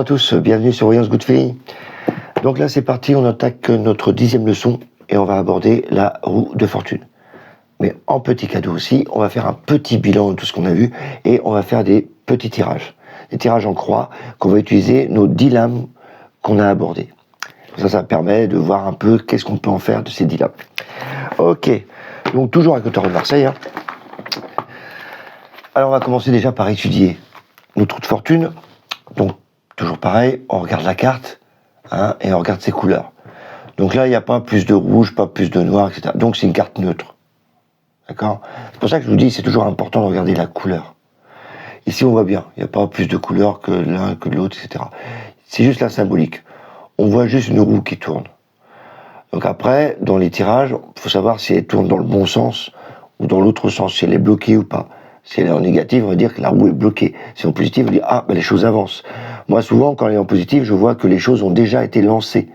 tous, bienvenue sur Voyance Good Feeling. Donc là c'est parti, on attaque notre 10e leçon et on va aborder la roue de fortune. Mais en petit cadeau aussi, on va faire un petit bilan de tout ce qu'on a vu et on va faire des petits tirages. Des tirages en croix qu'on va utiliser nos 10 lames qu'on a abordées. Ça permet de voir un peu qu'est-ce qu'on peut en faire de ces 10 lames. Ok, donc toujours avec le tarot de Marseille. Alors on va commencer déjà par étudier nos trous de fortune. Donc toujours pareil, on regarde la carte et on regarde ses couleurs. Donc là, il n'y a pas plus de rouge, pas plus de noir, etc. Donc c'est une carte neutre. D'accord ? C'est pour ça que je vous dis, c'est toujours important de regarder la couleur. Ici, on voit bien, il n'y a pas plus de couleurs que l'un, que l'autre, etc. C'est juste la symbolique. On voit juste une roue qui tourne. Donc après, dans les tirages, il faut savoir si elle tourne dans le bon sens ou dans l'autre sens, si elle est bloquée ou pas. Si elle est en négatif, on va dire que la roue est bloquée. Si en positif, on va dire les choses avancent. Moi, souvent, quand elle est en positif, je vois que les choses ont déjà été lancées.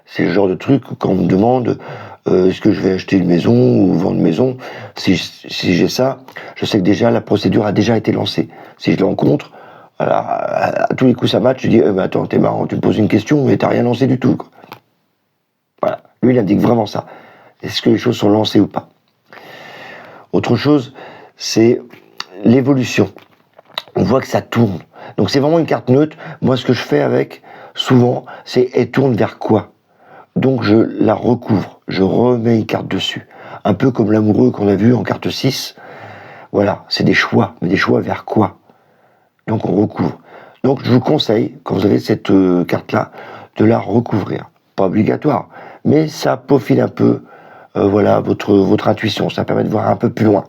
C'est le genre de truc quand on me demande est-ce que je vais acheter une maison ou vendre une maison. Si j'ai ça, je sais que déjà la procédure a déjà été lancée. Si je le rencontre, voilà, à tous les coups ça match, je dis mais attends, t'es marrant, tu me poses une question mais t'as rien lancé du tout, quoi. Voilà, lui il indique vraiment ça. Est-ce que les choses sont lancées ou pas? Autre chose, c'est l'évolution. On voit que ça tourne. Donc c'est vraiment une carte neutre. Moi, ce que je fais avec, souvent, c'est elle tourne vers quoi? Donc je la recouvre. Je remets une carte dessus. Un peu comme l'amoureux qu'on a vu en carte 6. Voilà, c'est des choix. Mais des choix vers quoi? Donc on recouvre. Donc je vous conseille, quand vous avez cette carte-là, de la recouvrir. Pas obligatoire, mais ça peaufine un peu votre intuition. Ça permet de voir un peu plus loin.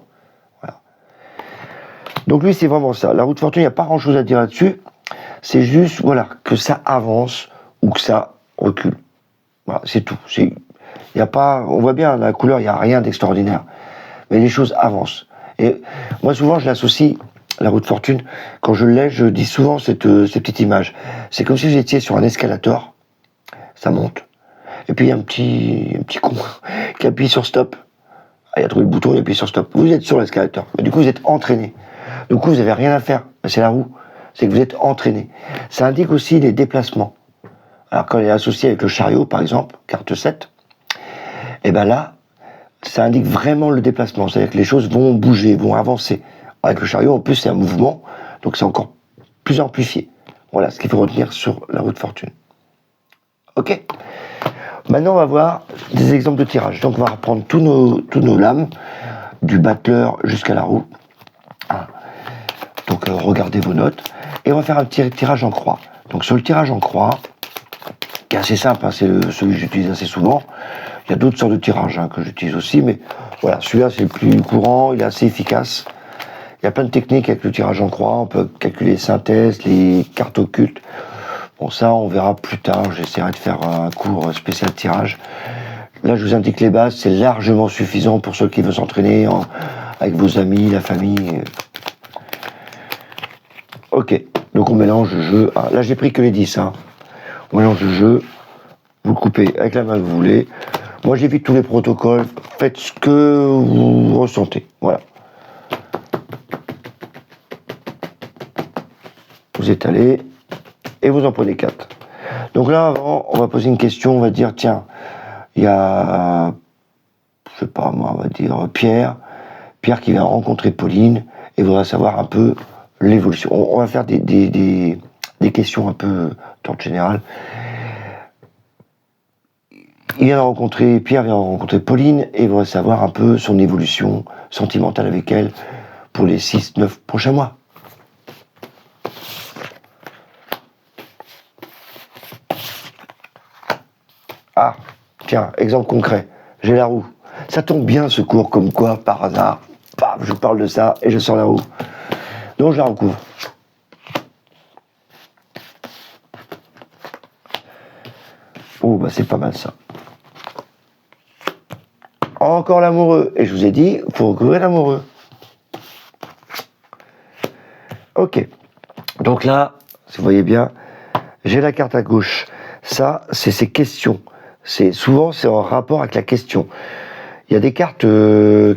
Voilà. Donc lui, c'est vraiment ça. La roue de fortune, il n'y a pas grand-chose à dire là-dessus. C'est juste que ça avance ou que ça recule. Voilà, c'est tout. Y a pas, on voit bien, la couleur, il n'y a rien d'extraordinaire. Mais les choses avancent. Et moi, souvent, je l'associe, la roue de fortune, quand je l'ai, je dis souvent cette petite image. C'est comme si vous étiez sur un escalator, ça monte. Et puis, il y a un petit con qui appuie sur stop. Il a trouvé le bouton, il appuie sur stop. Vous êtes sur l'escalator. Mais du coup, vous êtes entraîné. Du coup, vous n'avez rien à faire. C'est la roue. C'est que vous êtes entraîné. Ça indique aussi les déplacements. Alors, quand elle est associée avec le chariot, par exemple, carte 7, et bien là, ça indique vraiment le déplacement. C'est-à-dire que les choses vont bouger, vont avancer. Avec le chariot, en plus, c'est un mouvement, donc c'est encore plus amplifié. Voilà ce qu'il faut retenir sur la roue de fortune. Ok ? Maintenant, on va voir des exemples de tirage. Donc, on va reprendre tous nos lames, du battleur jusqu'à la roue. Donc, regardez vos notes. Et on va faire un petit tirage en croix. Donc, sur le tirage en croix, qui est assez simple, c'est celui que j'utilise assez souvent. Il y a d'autres sortes de tirages que j'utilise aussi, mais voilà, celui-là c'est le plus courant, il est assez efficace. Il y a plein de techniques avec le tirage en croix, on peut calculer les synthèses, les cartes occultes. Bon, ça on verra plus tard, j'essaierai de faire un cours spécial tirage. Là je vous indique les bases, c'est largement suffisant pour ceux qui veulent s'entraîner avec vos amis, la famille. Ok, donc on mélange le jeu. Là j'ai pris que les 10. On mélange le jeu, vous le coupez avec la main que vous voulez. Moi, j'évite tous les protocoles. Faites ce que vous ressentez. Voilà. Vous étalez et vous en prenez 4. Donc là, avant, on va poser une question. On va dire, tiens, il y a, je sais pas moi, on va dire Pierre qui vient rencontrer Pauline et voudrait savoir un peu l'évolution. On va faire des questions un peu d'ordre général. Pierre vient de rencontrer Pauline et voudrait savoir un peu son évolution sentimentale avec elle pour les 6-9 prochains mois. Tiens, exemple concret, j'ai la roue. Ça tombe bien ce cours, comme quoi, par hasard, paf, je parle de ça et je sors la roue. Donc je la recouvre. Oh, c'est pas mal ça. Encore l'amoureux. Et je vous ai dit, il faut recouvrir l'amoureux. Ok. Donc là, si vous voyez bien, j'ai la carte à gauche. Ça, c'est ces questions. Souvent, c'est en rapport avec la question. Il y a des cartes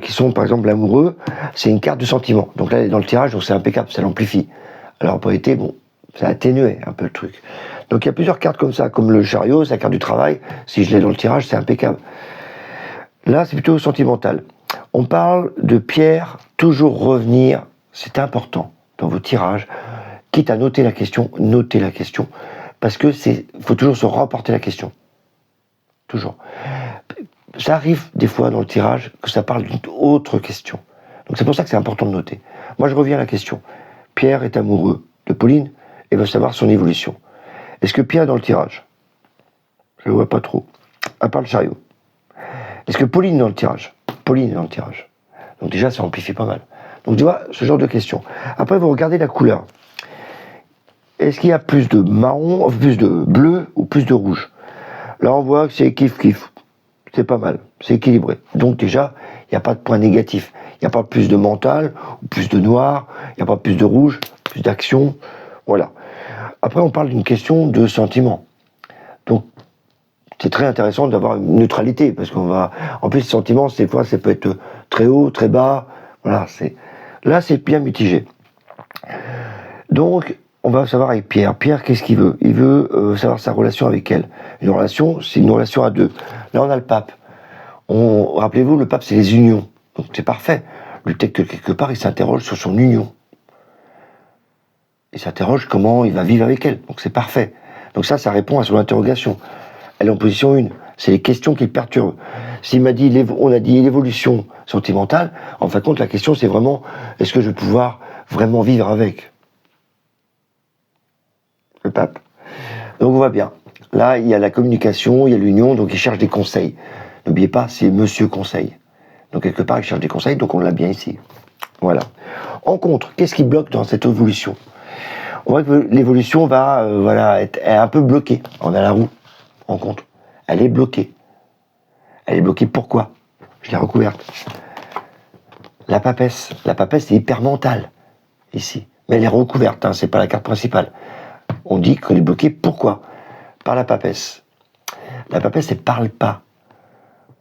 qui sont, par exemple, l'amoureux, c'est une carte de sentiment. Donc là, elle est dans le tirage, donc c'est impeccable, ça l'amplifie. Alors, en réalité, Ça atténuait un peu le truc. Donc il y a plusieurs cartes comme ça, comme le chariot, c'est la carte du travail. Si je l'ai dans le tirage, c'est impeccable. Là, c'est plutôt sentimental. On parle de Pierre, toujours revenir, c'est important dans vos tirages. Quitte à noter la question, notez la question. Parce que faut toujours se remporter la question. Toujours. Ça arrive des fois dans le tirage que ça parle d'une autre question. Donc c'est pour ça que c'est important de noter. Moi, je reviens à la question. Pierre est amoureux de Pauline et veut savoir son évolution. Est-ce que Pierre est dans le tirage? Je ne le vois pas trop. À part le chariot. Est-ce que Pauline est dans le tirage? Pauline est dans le tirage. Donc déjà, ça amplifie pas mal. Donc tu vois, ce genre de questions. Après, vous regardez la couleur. Est-ce qu'il y a plus de marron, plus de bleu ou plus de rouge? Là, on voit que c'est kiff-kiff. C'est pas mal. C'est équilibré. Donc déjà, il n'y a pas de point négatif. Il n'y a pas plus de mental, ou plus de noir. Il n'y a pas plus de rouge, plus d'action. Voilà. Après, on parle d'une question de sentiment. Donc, c'est très intéressant d'avoir une neutralité, parce qu'on va... En plus, le sentiment, des fois, ça peut être très haut, très bas. Voilà, là, c'est bien mitigé. Donc, on va savoir avec Pierre. Pierre, qu'est-ce qu'il veut? Il veut savoir sa relation avec elle. Une relation, c'est une relation à deux. Là, on a le pape. Rappelez-vous, le pape, c'est les unions. Donc, c'est parfait. Lui, peut-être que quelque part, il s'interroge sur son union. Il s'interroge comment il va vivre avec elle. Donc, c'est parfait. Donc ça répond à son interrogation. Elle est en position 1. C'est les questions qui le perturbent. S'il m'a dit, on a dit l'évolution sentimentale, en fin de compte, la question, c'est vraiment, est-ce que je vais pouvoir vraiment vivre avec le pape? Donc on voit bien. Là, il y a la communication, il y a l'union, donc il cherche des conseils. N'oubliez pas, c'est Monsieur Conseil. Donc quelque part, il cherche des conseils, donc on l'a bien ici. Voilà. En contre, qu'est-ce qui bloque dans cette évolution? On voit que l'évolution va être un peu bloquée. On a la roue, en contre. Elle est bloquée. Elle est bloquée pourquoi? Je l'ai recouverte. La papesse. La papesse, c'est hyper mentale, ici. Mais elle est recouverte, hein, c'est pas la carte principale. On dit qu'elle est bloquée, pourquoi? Par la papesse. La papesse, elle parle pas.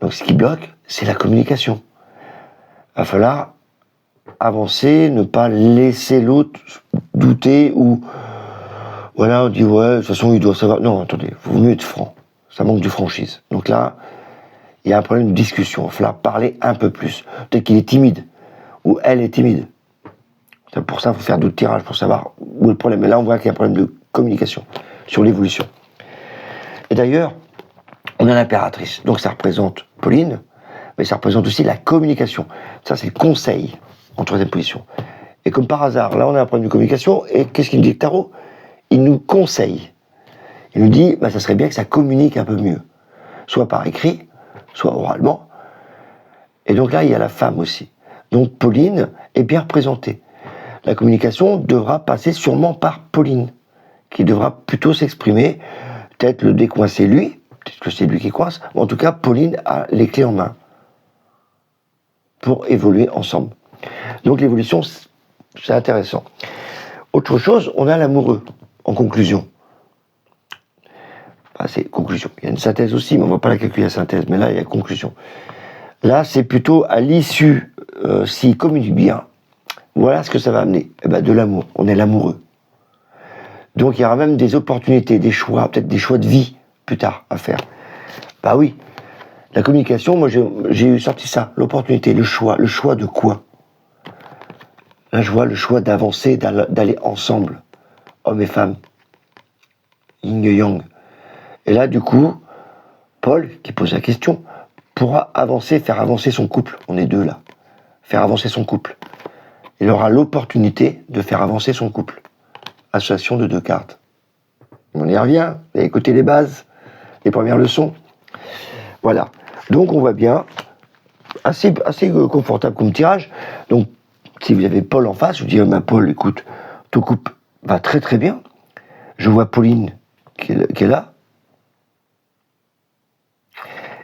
Donc ce qui bloque, c'est la communication. Il va falloir avancer, ne pas laisser l'autre douter ou... Voilà, on dit, ouais, de toute façon, il doit savoir... Non, attendez, il vaut mieux être franc. Ça manque de franchise. Donc là, il y a un problème de discussion. Il va falloir parler un peu plus. Peut-être qu'il est timide, ou elle est timide. C'est pour ça qu'il faut faire d'autres tirages pour savoir où est le problème. Mais là, on voit qu'il y a un problème de communication sur l'évolution. Et d'ailleurs, on a l'impératrice. Donc ça représente Pauline, mais ça représente aussi la communication. Ça, c'est le conseil en troisième position. Et comme par hasard, là, on a un problème de communication. Et qu'est-ce qu'il nous dit, le tarot? Il nous conseille. Il nous dit, ça serait bien que ça communique un peu mieux. Soit par écrit, soit oralement. Et donc là, il y a la femme aussi. Donc Pauline est bien représentée. La communication devra passer sûrement par Pauline, qui devra plutôt s'exprimer, peut-être le décoincer lui, peut-être que c'est lui qui coince, mais en tout cas, Pauline a les clés en main pour évoluer ensemble. Donc l'évolution, c'est intéressant. Autre chose, on a l'amoureux, en conclusion. C'est conclusion. Il y a une synthèse aussi, mais on ne va pas la calculer la synthèse, mais là, il y a conclusion. Là, c'est plutôt à l'issue, s'il communique bien, voilà ce que ça va amener. De l'amour. On est l'amoureux. Donc, il y aura même des opportunités, des choix, peut-être des choix de vie, plus tard, à faire. Oui. La communication, moi, j'ai sorti ça. L'opportunité, le choix. Le choix de quoi? Là, je vois le choix d'avancer, d'aller ensemble. Hommes et femmes. Yin et yang. Et là, du coup, Paul, qui pose la question, pourra avancer, faire avancer son couple. On est deux, là. Faire avancer son couple. Il aura l'opportunité de faire avancer son couple. Association de 2 cartes. On y revient. Vous avez écouté les bases, les premières leçons. Voilà. Donc, on voit bien, assez confortable comme tirage. Donc, si vous avez Paul en face, je vous dis, Paul, écoute, ton couple va très très bien. Je vois Pauline qui est là.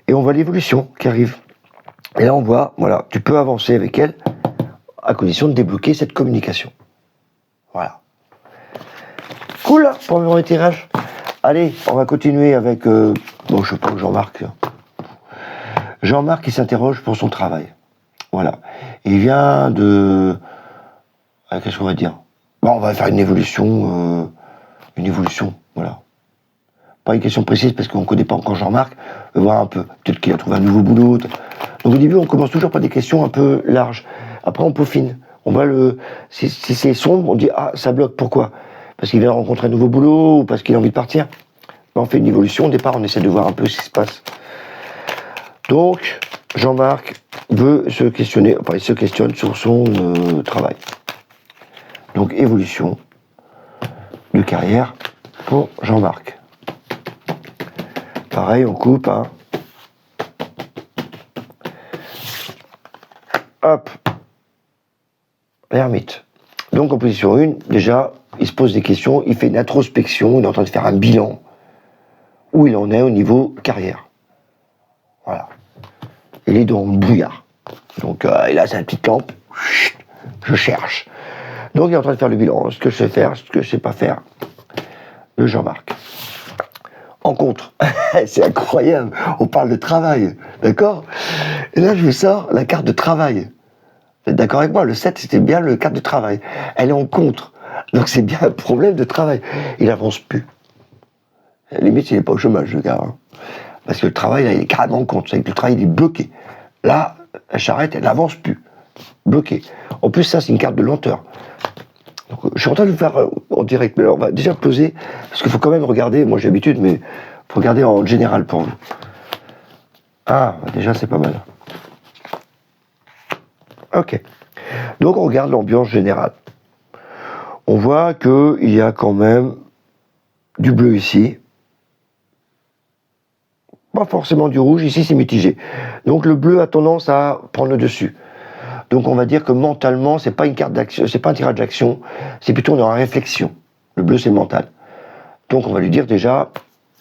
Et on voit l'évolution qui arrive. Et là, on voit, voilà, tu peux avancer avec elle à condition de débloquer cette communication. Voilà. Cool, pour le tirage. Allez, on va continuer avec, je sais pas, Jean-Marc. Jean-Marc qui s'interroge pour son travail. Voilà. Il vient de... qu'est-ce qu'on va dire? On va faire une évolution une évolution, voilà. Pas une question précise parce qu'on ne connaît pas encore Jean-Marc, mais voir un peu. Peut-être qu'il a trouvé un nouveau boulot. Donc au début, on commence toujours par des questions un peu larges. Après, on peaufine. On va si c'est sombre, on dit ah ça bloque. Pourquoi? Parce qu'il vient de rencontrer un nouveau boulot ou parce qu'il a envie de partir. On fait une évolution. Au départ, on essaie de voir un peu ce qui se passe. Donc Jean-Marc veut se questionner. Enfin, il se questionne sur son travail. Donc évolution de carrière pour Jean-Marc. Pareil, on coupe, hein. Hop. L'ermite. Donc en position 1, déjà, il se pose des questions, il fait une introspection, il est en train de faire un bilan. Où il en est au niveau carrière. Voilà. Il est dans le brouillard. Donc il a sa petite lampe. Chut, je cherche. Donc il est en train de faire le bilan. Ce que je sais faire, ce que je sais pas faire. De Jean-Marc. En contre, c'est incroyable, on parle de travail, d'accord? Et là, je sors la carte de travail. Vous êtes d'accord avec moi? Le 7, c'était bien le carte de travail. Elle est en contre. Donc c'est bien un problème de travail. Il avance plus. À la limite, il n'est pas au chômage, le gars. Hein. Parce que le travail, là, il est carrément en contre. C'est que le travail, il est bloqué. Là, la charrette, elle n'avance plus. Bloqué. En plus, ça, c'est une carte de lenteur. Donc, je suis en train de le faire en direct, mais alors on va déjà poser, parce qu'il faut quand même regarder, moi j'ai l'habitude, mais il faut regarder en général pour vous. Ah, déjà c'est pas mal. Ok. Donc on regarde l'ambiance générale. On voit qu'il y a quand même du bleu ici. Pas forcément du rouge, ici c'est mitigé. Donc le bleu a tendance à prendre le dessus. Donc on va dire que mentalement, c'est pas une carte d'action, c'est pas un tirage d'action, c'est plutôt dans la réflexion. Le bleu, c'est mental. Donc on va lui dire déjà,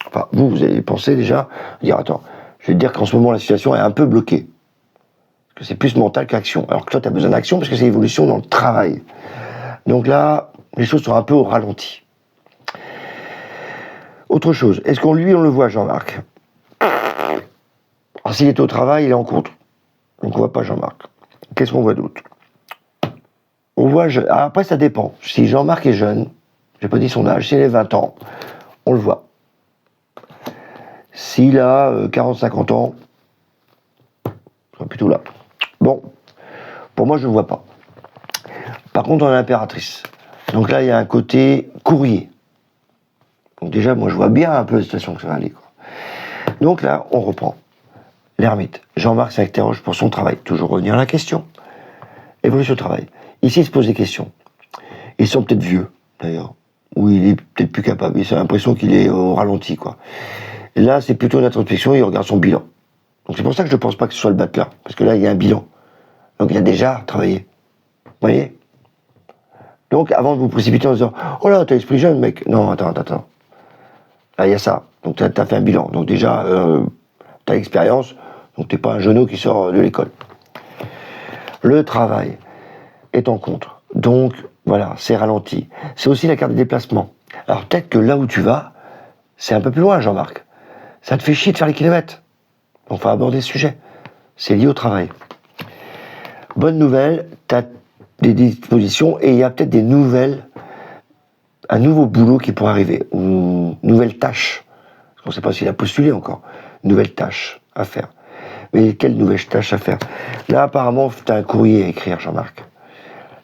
enfin vous allez penser déjà, dire attends, je vais te dire qu'en ce moment la situation est un peu bloquée. Parce que c'est plus mental qu'action. Alors que toi tu as besoin d'action parce que c'est l'évolution dans le travail. Donc là, les choses sont un peu au ralenti. Autre chose, est-ce qu'on on le voit Jean-Marc? Alors s'il est au travail, il est en contre. Donc on voit pas Jean-Marc. Qu'est-ce qu'on voit d'autre? On voit, après ça dépend. Si Jean-Marc est jeune, j'ai pas dit son âge, s'il a 20 ans, on le voit. S'il a 40-50 ans, il sera plutôt là. Bon, pour moi je ne le vois pas. Par contre on a l'impératrice. Donc là il y a un côté courrier. Donc déjà moi je vois bien un peu la situation que ça va aller. Quoi. Donc là on reprend. L'ermite. Jean-Marc s'interroge pour son travail. Toujours revenir à la question. Évolution au travail. Ici, il se pose des questions. Ils sont peut-être vieux, d'ailleurs. Ou il est peut-être plus capable. Il a l'impression qu'il est au ralenti, quoi. Et là, c'est plutôt une introspection, il regarde son bilan. Donc c'est pour ça que je ne pense pas que ce soit le batteur. Parce que là, il y a un bilan. Donc il a déjà travaillé. Vous voyez? Donc avant de vous précipiter en disant « Oh là, t'as l'esprit jeune, mec !» Non, attends. Là, il y a ça. Donc t'as fait un bilan. Donc déjà, t'as l'expérience. Donc t'es pas un genou qui sort de l'école. Le travail est en contre. Donc, voilà, c'est ralenti. C'est aussi la carte de déplacement. Alors peut-être que là où tu vas, c'est un peu plus loin, Jean-Marc. Ça te fait chier de faire les kilomètres. Donc, on va aborder ce sujet. C'est lié au travail. Bonne nouvelle, tu as des dispositions et il y a peut-être des nouvelles, un nouveau boulot qui pourrait arriver, ou une nouvelle tâche. On ne sait pas s'il a postulé encore. Une nouvelle tâche à faire. Mais quelle nouvelle tâche à faire? Là, apparemment, tu as un courrier à écrire, Jean-Marc.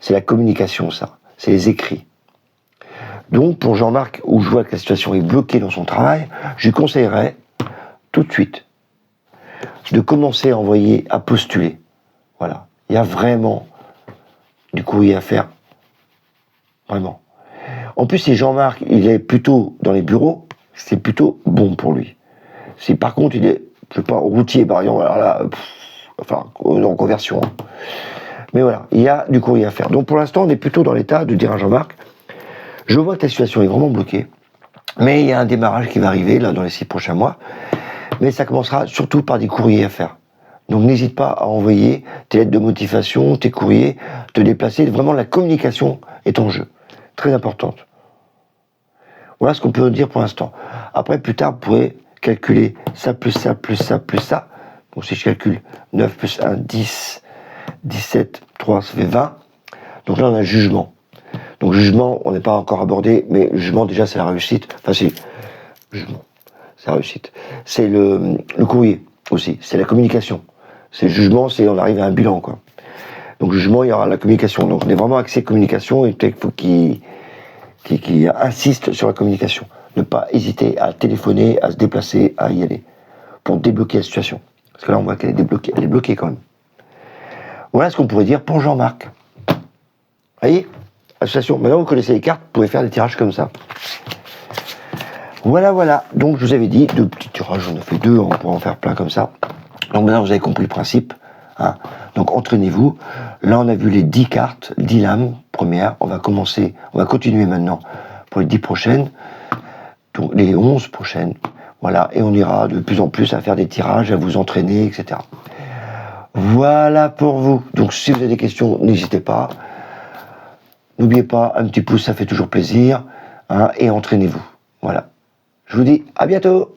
C'est la communication, ça. C'est les écrits. Donc, pour Jean-Marc, où je vois que la situation est bloquée dans son travail, je lui conseillerais, tout de suite, de commencer à envoyer, à postuler. Voilà. Il y a vraiment du courrier à faire. Vraiment. En plus, si Jean-Marc, il est plutôt dans les bureaux, c'est plutôt bon pour lui. Si par contre, il est, je sais pas, routier, par exemple, alors là, en conversion. Hein. Mais voilà, il y a du courrier à faire. Donc pour l'instant, on est plutôt dans l'état de dire à Jean-Marc, je vois que la situation est vraiment bloquée, mais il y a un démarrage qui va arriver là dans les 6 prochains mois, mais ça commencera surtout par des courriers à faire. Donc n'hésite pas à envoyer tes lettres de motivation, tes courriers, te déplacer. Vraiment, la communication est en jeu. Très importante. Voilà ce qu'on peut dire pour l'instant. Après, plus tard, vous pourrez calculer ça plus ça plus ça plus ça. Donc si je calcule 9 plus 1, 10, 17, 3, ça fait 20. Donc là, on a un jugement. Donc jugement, on n'est pas encore abordé, mais jugement déjà c'est la réussite. Enfin c'est jugement, c'est la réussite. C'est le courrier aussi, c'est la communication. C'est le jugement, c'est on arrive à un bilan quoi. Donc jugement, il y aura la communication. Donc on est vraiment axé communication et peut-être faut qu'il insiste sur la communication. Ne pas hésiter à téléphoner, à se déplacer, à y aller pour débloquer la situation. Parce que là on voit qu'elle est débloquée, elle est bloquée quand même. Voilà ce qu'on pourrait dire pour Jean-Marc. Vous voyez, association. Maintenant vous connaissez les cartes, vous pouvez faire des tirages comme ça. Voilà. Donc je vous avais dit, 2 petits tirages, j'en ai fait 2, on pourra en faire plein comme ça. Donc maintenant vous avez compris le principe. Hein. Donc entraînez-vous. Là on a vu les 10 cartes, 10 lames premières. On va continuer maintenant pour les 10 prochaines. Donc les 11 prochaines. Voilà. Et on ira de plus en plus à faire des tirages, à vous entraîner, etc. Voilà pour vous. Donc si vous avez des questions, n'hésitez pas. N'oubliez pas, un petit pouce, ça fait toujours plaisir. Hein, et entraînez-vous. Voilà. Je vous dis à bientôt.